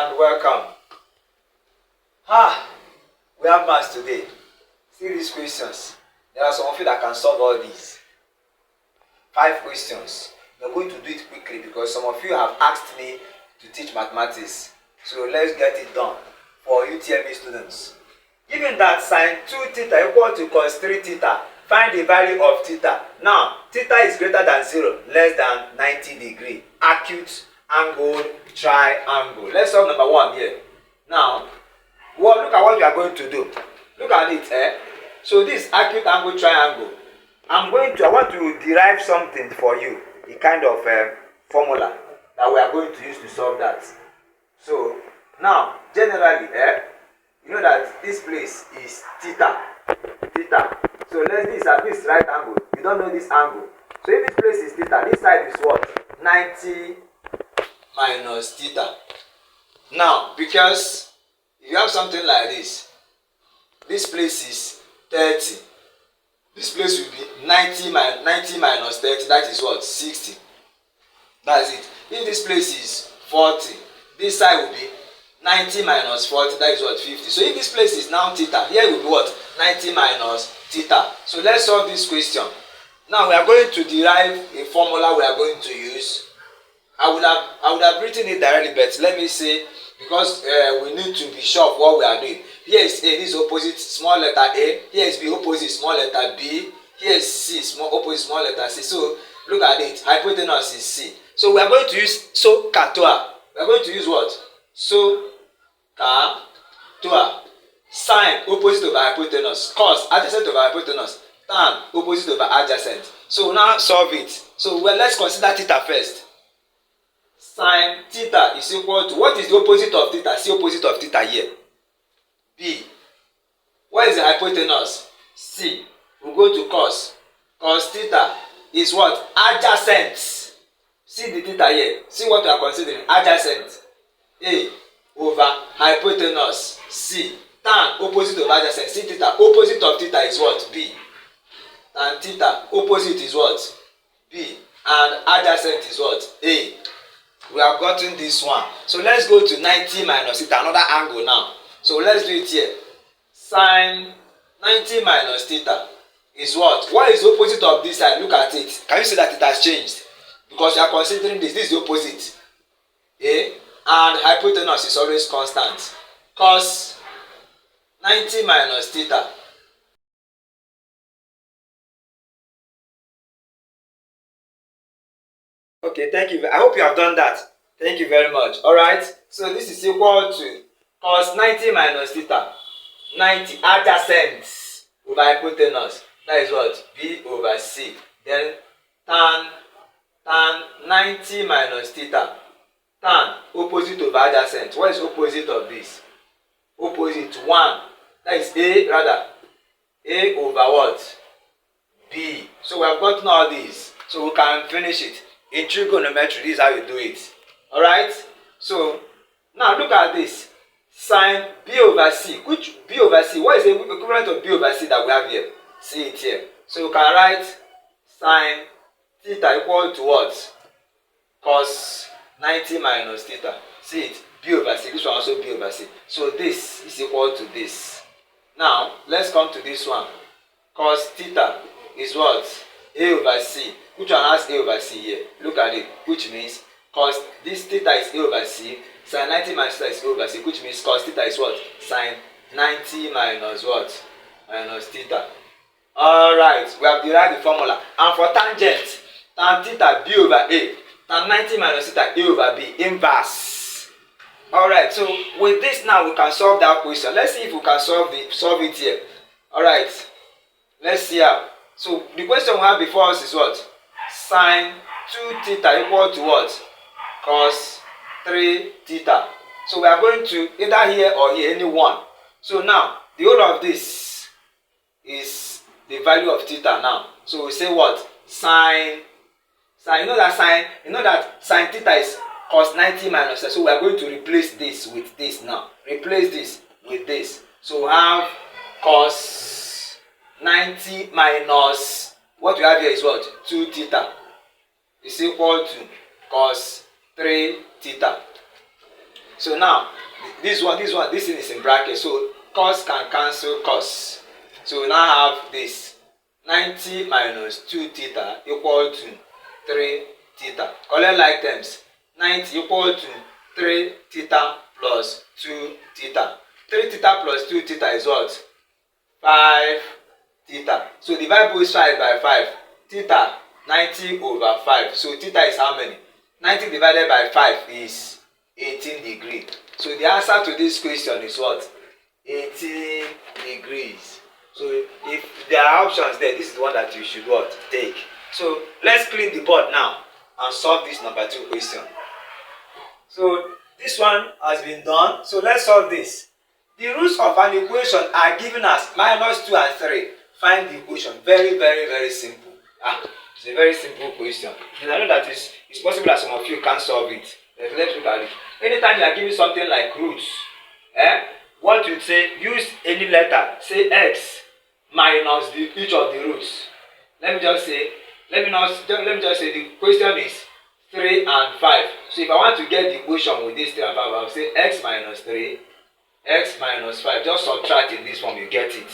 and welcome. We have maths today. See these questions. There are some of you that can solve all these. 5 questions. We're going to do it quickly because some of you have asked me to teach mathematics. So let's get it done for Utme students. Given that sine 2 theta equal to cos 3 theta, find the value of theta. Now, theta is greater than 0, less than 90 degrees. Acute angled triangle. Let's solve number 1 here. Now, look at what we are going to do. Look at it. So this acute angle triangle. I want to derive something for you. A kind of formula that we are going to use to solve that. So now, generally, you know that this place is theta. So let's this at this right angle. You don't know this angle. So if this place is theta, this side is what? 90 minus theta. Now, because if you have something like this place is 30. This place will be 90 minus 30. That is what? 60. That's it. If this place is 40, this side will be 90 minus 40. That is what? 50. So if this place is now theta, here will be what? 90 minus theta. So let's solve this question. Now we are going to derive a formula we are going to use. I would have written it directly, but let me say, because we need to be sure of what we are doing. Here is A, this is opposite small letter A. Here is B, opposite small letter B. Here is C, opposite small letter C. So look at it. Hypotenuse is C. So we are going to use SOHCAHTOA. We are going to use what? SOHCAHTOA. Sine, opposite over hypotenuse. Cos, adjacent over hypotenuse. Tan, opposite over adjacent. So now solve it. So let's consider theta first. Sine theta is equal to, what is the opposite of theta? See opposite of theta here. B. What is the hypotenuse? C. We'll go to cos. Cos theta is what? Adjacent. See the theta here. See what we are considering. Adjacent. A over hypotenuse. C. Tan, opposite of adjacent. See theta. Opposite of theta is what? B. And theta, opposite is what? B. And adjacent is what? A. We have gotten this one. So let's go to 90 minus theta, another angle now. So let's do it here. Sine 90 minus theta is what? What is the opposite of this side? Look at it. Can you see that it has changed? Because you are considering this. This is the opposite. A. And hypotenuse is always constant. Cos 90 minus theta. Okay, thank you. I hope you have done that. Thank you very much. Alright, so this is equal to cos 90 minus theta. 90 adjacent over hypotenuse. That is what? B over C. Then tan 90 minus theta. Tan, opposite over adjacent. What is opposite of this? Opposite 1. That is A, rather. A over what? B. So we have gotten all these. So we can finish it. In trigonometry, this is how you do it. Alright? So, now look at this. Sine B over C. Which B over C? What is the equivalent of B over C that we have here? See it here. So you can write sine theta equal to what? Cos 90 minus theta. See it? B over C. This one also B over C. So this is equal to this. Now, let's come to this one. Cos theta is what? A over C. Which one has A over C here? Look at it. Which means cos this theta is A over C. Sine 90 minus theta is A over C. Which means cos theta is what? Sine 90 minus what? Minus theta. Alright. We have derived the formula. And for tangent, tan theta B over A. Tan 90 minus theta A over B. Inverse. Alright. So with this now we can solve that question. Let's see if we can solve it here. Alright. Let's see how. So the question we have before us is what? Sine 2 theta equal to what? Cos 3 theta. So we are going to either here or here, any one. So now, the whole of this is the value of theta now. So we say what? Sine, you know that sine theta is cos 90 minus theta. So we are going to replace this with this now. Replace this with this. So we have cos 90 minus, what we have here is what? 2 theta is equal to cos 3 theta. So now this thing is in bracket, so cos can cancel cos. So we now have this 90 minus 2 theta equal to 3 theta. Collect like terms. 90 equal to 3 theta plus 2 theta. 3 theta plus 2 theta is what? 5 theta. So divide both sides by 5. Theta 90 over 5. So theta is how many? 90 divided by 5 is 18 degrees. So the answer to this question is what? 18 degrees. So if there are options there, this is the one that you should what? Take. So let's clean the board now and solve this number 2 question. So this one has been done. So let's solve this. The roots of an equation are given as minus 2 and 3. Find the equation. Very, very, very simple. It's a very simple question. And I know that it's possible that some of you can't solve it. Let's look at it. Anytime you are given something like roots, what you say, use any letter. Say x minus each of the roots. Let me just say the question is 3 and 5. So if I want to get the equation with this 3 and 5, I'll say x minus 3, x minus 5. Just subtract in this form, you get it.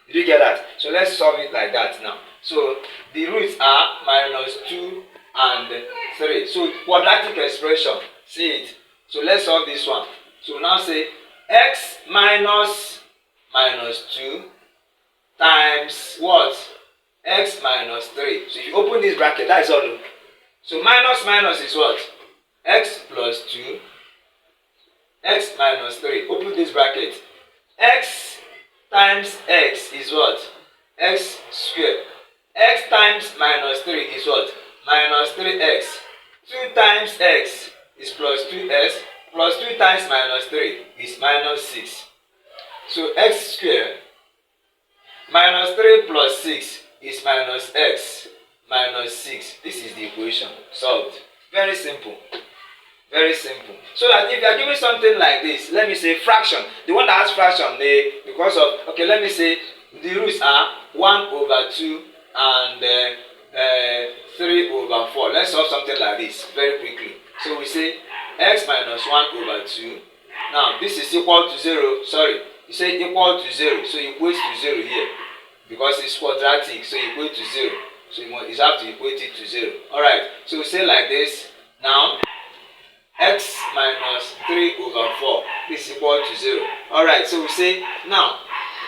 Did you get that? So let's solve it like that now. So the roots are minus 2 and 3. So quadratic expression, see it. So let's solve this one. So now say x minus 2 times what? X minus 3. So if you open this bracket, that is all. So minus is what? X plus 2, x minus 3. Open this bracket. X times x is what? X squared. X times minus 3 is what? Minus 3x. 2 times x is plus 2x. Plus 2 times minus 3 is minus 6. So x squared minus 3 plus 6 is minus x minus 6. This is the equation. Solved. Very simple. Very simple. So that if you are given something like this, let me say fraction. The one that has fraction, because of, okay, let me say the roots are 1 over 2 and 3 over 4. Let's solve something like this very quickly. So we say x minus 1 over 2. Now this is equal to 0. Sorry, you say equal to 0. So you equate to 0 here. Because it's quadratic, so you equate to 0. So you have to equate it to 0. Alright, so we say like this. Now x minus 3 over 4 is equal to 0. Alright, so we say now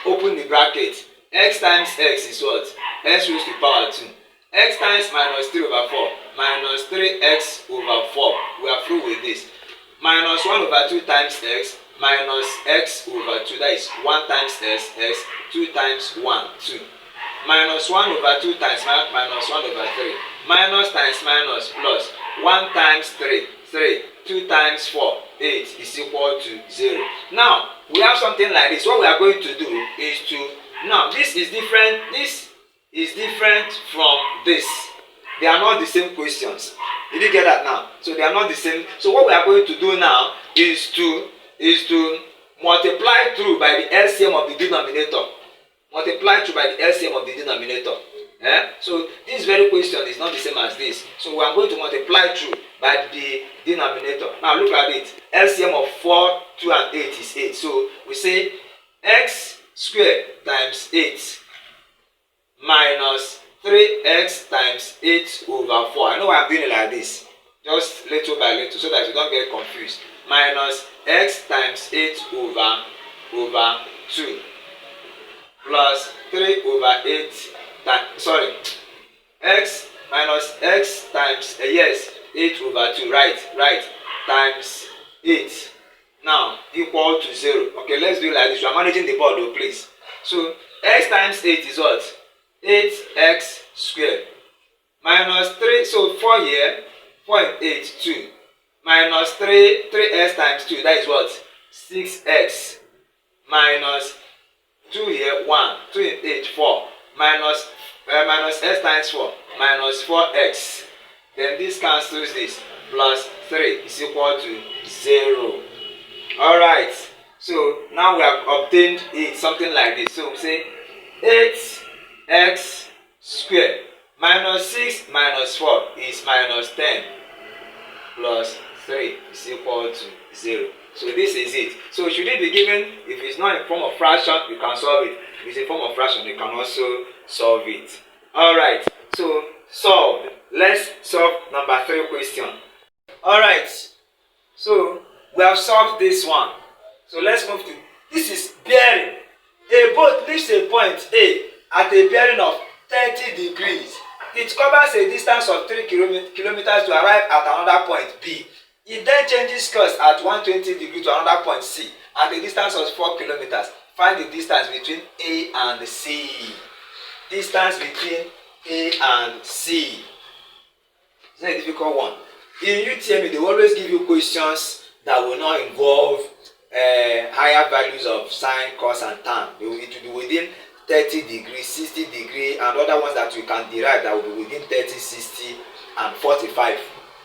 open the bracket. X times x is what? X raised to power 2. X times minus 3 over 4 minus 3x over 4. We are through with this. Minus 1 over 2 times x minus x over 2. That is 1 times x, 2 times 1, 2. Minus 1 over 2 times minus 1 over 3. Minus times minus plus 1 times 3, 3. 2 times 4, 8 is equal to 0. Now, we have something like this. What we are going to do is to, now this is different from this. They are not the same questions. Did you get that now? So they are not the same. So what we are going to do now is to multiply through by the LCM of the denominator. Multiply through by the LCM of the denominator. So this very question is not the same as this. So we are going to multiply through by the denominator. Now look at it. LCM of 4, 2 and 8 is 8. So we say x squared times 8 minus 3x times 8 over 4. I know why I'm doing it like this. Just little by little so that you don't get confused. Minus x times 8 over 2 plus 3 over 8 times, x minus x times, 8 over 2, right, times 8. Now, equal to 0. Okay, let's do it like this. We are managing the board though, please. So, x times 8 is what? 8x squared. Minus 3, so 4 here, 4 and 8, 2. Minus 3x times 2, that is what? 6x. Minus 2 here, 1. 2 and 8, 4. Minus x times 4, minus 4x. Then this cancels this. Plus 3 is equal to 0. Alright. So now we have obtained it, something like this. So we say 8x squared minus 6 minus 4 is minus 10 plus 3 is equal to 0. So this is it. So should it be given, if it's not in form of fraction, you can solve it. If it's in form of fraction, you can also solve it. Alright, so solved. Let's solve number 3 question. Alright, so we have solved this one. So let's move to, this is bearing. A boat leaves a point A at a bearing of 30 degrees. It covers a distance of 3 kilometers to arrive at another point B. It then changes course at 120 degrees to another point C at a distance of 4 kilometers. Find the distance between A and C. Distance between A and C. It's not a difficult one. In Utme, they always give you questions that will not involve higher values of sine, cos, and tan. It will be within 30 degrees, 60 degrees, and other ones that you can derive that will be within 30, 60, and 45.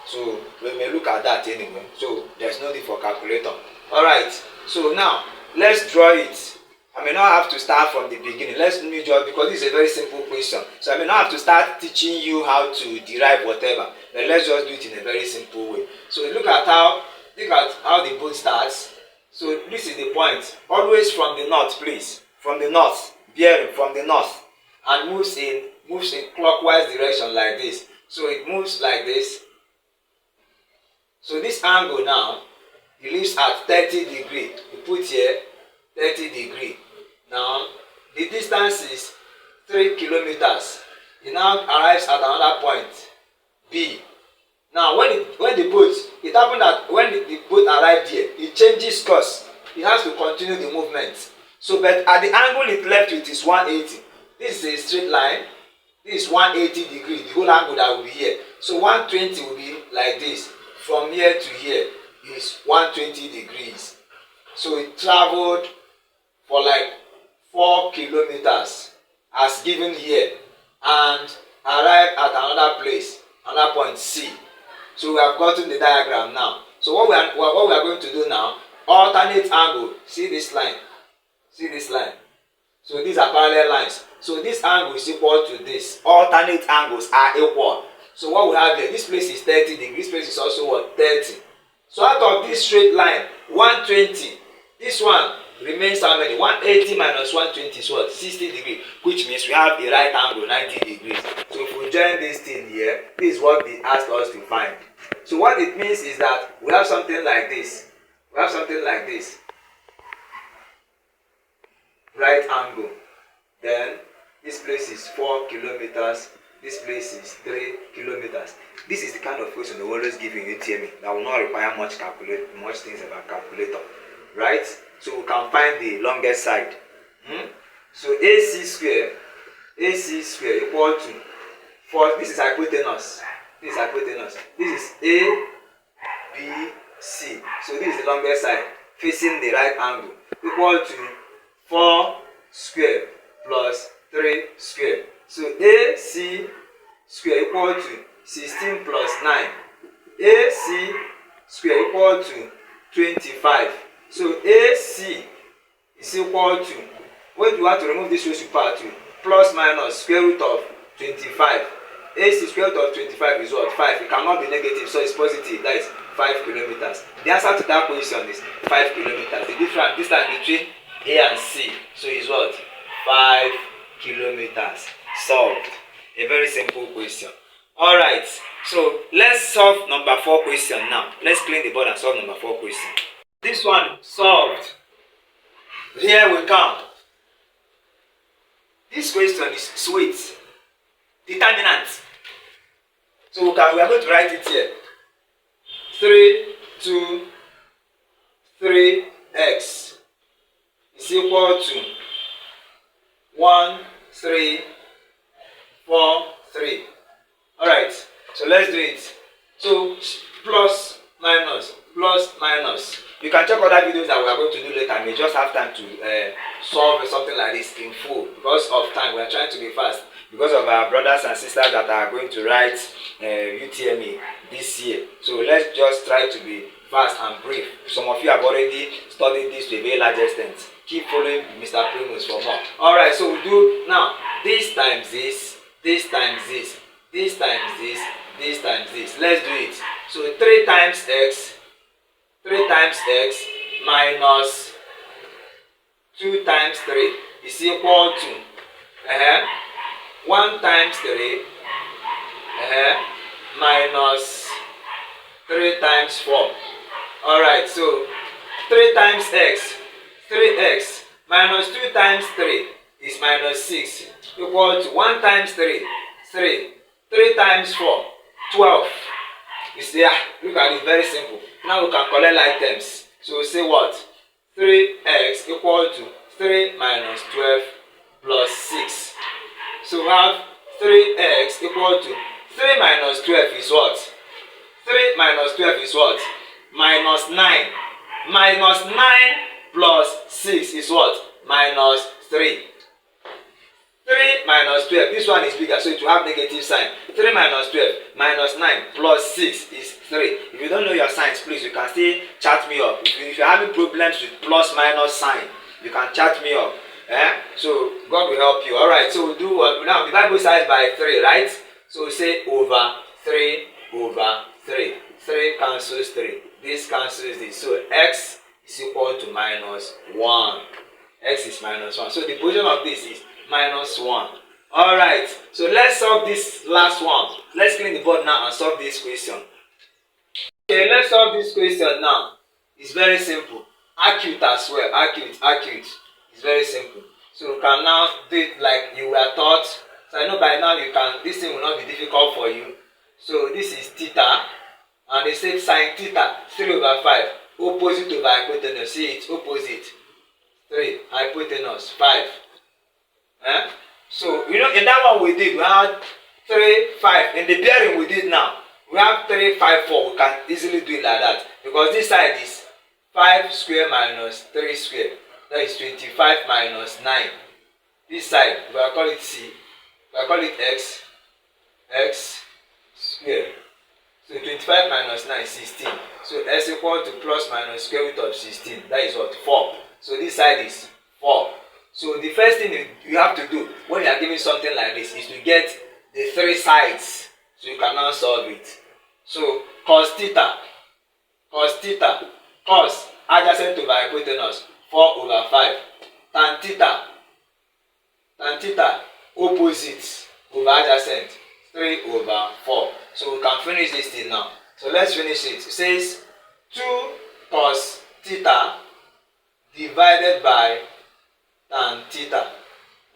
So we may look at that anyway. So there's no need for calculator. Alright, so now let's draw it. I may not have to start from the beginning. Let's me draw, because this is a very simple question. So I may not have to start teaching you how to derive whatever. Then let's just do it in a very simple way. So look at how the boat starts. So this is the point. Always from the north, please. From the north, bearing from the north, and moves in clockwise direction like this. So it moves like this. So this angle now, it leaves at 30 degrees. You put here 30 degrees. Now the distance is 3 kilometers. It now arrives at another point B. Now when the boat, it happened that when the boat arrived here, it changes course. It has to continue the movement. So but at the angle it left with is 180. This is a straight line. This is 180 degrees. The whole angle that will be here. So 120 will be like this. From here to here is 120 degrees. So it traveled for like 4 kilometers as given here, and arrived at another place, another point C. So we have gotten the diagram now. So what we are going to do now, alternate angle. See this line. See this line. So these are parallel lines. So this angle is equal to this. Alternate angles are equal. So what we have here, this place is 30 degrees, this place is also what? 30. So out of this straight line, 120, this one remains how many? 180 minus 120 is what? 60 degrees, which means we have a right angle 90 degrees. So if we join this thing here, this is what they asked us to find. So what it means is that we have something like this. We have something like this. Right angle. Then this place is 4 kilometers. This place is 3 kilometers. This is the kind of question they always give in Utme that will not require much things about calculator, right? So we can find the longest side. So AC square equal to, for this is hypotenuse. This is hypotenuse. This is A, B, C. So this is the longest side facing the right angle, equal to 4 square plus 3 square. So AC square equal to 16 plus 9. AC square equal to 25. So AC is equal to, when you want to remove this ratio part to, plus minus square root of 25. AC square root of 25 is what? 5. It cannot be negative, so it's positive. That is 5 kilometers. The answer to that question is 5 kilometers. The difference distance between A and C, so is what? 5 kilometers. Solved. A very simple question. Alright, so let's solve number 4 question now. Let's clean the board and solve number 4 question. This one solved. Here we come. This question is sweet. Determinant. So we are going to write it here. 3, 2, 3x is equal to 1, 3, 4, 3. Alright, so let's do it. So plus minus. You can check other videos that we are going to do later. I may just have time to solve something like this in full. Because of time, we are trying to be fast. Because of our brothers and sisters that are going to write UTME this year. So let's just try to be fast and brief. Some of you have already studied this to a very large extent. Keep following Mr. Primus for more. Alright, so we do now this times this, this times this, this times this, this times this. Let's do it. So 3 times x 3 times x minus 2 times 3 is equal to 1 times 3 minus 3 times 4. Alright, so 3 times x, 3x minus 2 times 3 is minus 6 equal to 1 times 3, 3. 3 times 4, 12. You see, look at it, very simple. Now we can collect like terms. So we say what? 3x equal to 3 minus 12 plus 6. So we have 3x equal to 3 minus 12 is what? 3 minus 12 is what? Minus 9. Minus 9 plus 6 is what? Minus 3. 3 minus 12, this one is bigger, so it will have negative sign. 3 minus 12 minus 9 plus 6 is 3. If you don't know your signs, please, you can still chat me up. If you're having problems with plus minus sign, you can chat me up. So God will help you. Alright, so we'll do what? Now divide both sides by 3, right? So we say over 3 over 3. 3 cancels 3. This cancels this. So x is equal to minus 1. X is minus 1. So the position of this is minus 1. Alright, so let's solve this last one. Let's clean the board now and solve this question. Okay, let's solve this question now. It's very simple. Acute as well. Acute. It's very simple. So you can now do it like you were taught. So I know by now you can, this thing will not be difficult for you. So this is theta. And they said sine theta, 3 over 5. Opposite over hypotenuse. See it, opposite. 3, hypotenuse, 5. So, you know, in that one we did, we had 3, 5. In the bearing we did now, we have 3, 5, 4. We can easily do it like that. Because this side is 5 square minus 3 square. That is 25 minus 9. This side, we will call it C. We will call it X square. So 25 minus 9 is 16. So S equal to plus minus square root of 16. That is what? 4. So this side is 4. So the first thing you have to do when you are giving something like this is to get the 3 sides. So you can now solve it. So cos theta, cos adjacent over hypotenuse, 4 over 5. Tan theta, opposite over adjacent, 3 over 4. So we can finish this thing now. So let's finish it. It says 2 cos theta divided by tan theta.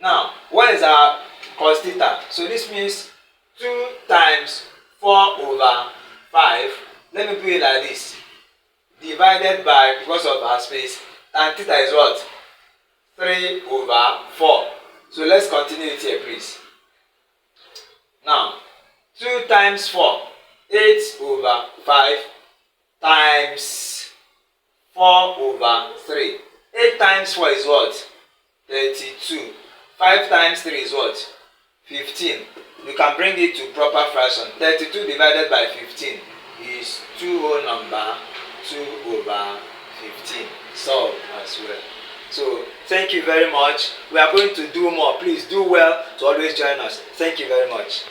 Now, what is our cos theta? So this means 2 times 4 over 5. Let me put it like this. Divided by, because of our space, tan theta is what? 3 over 4. So let's continue it here, please. Now, 2 times 4, 8 over 5 times 4 over 3. 8 times 4 is what? 32. 5 times 3 is what? 15. You can bring it to proper fraction. 32 divided by 15 is 2 whole number, 2 over 15. Solved as well. So, thank you very much. We are going to do more. Please do well to always join us. Thank you very much.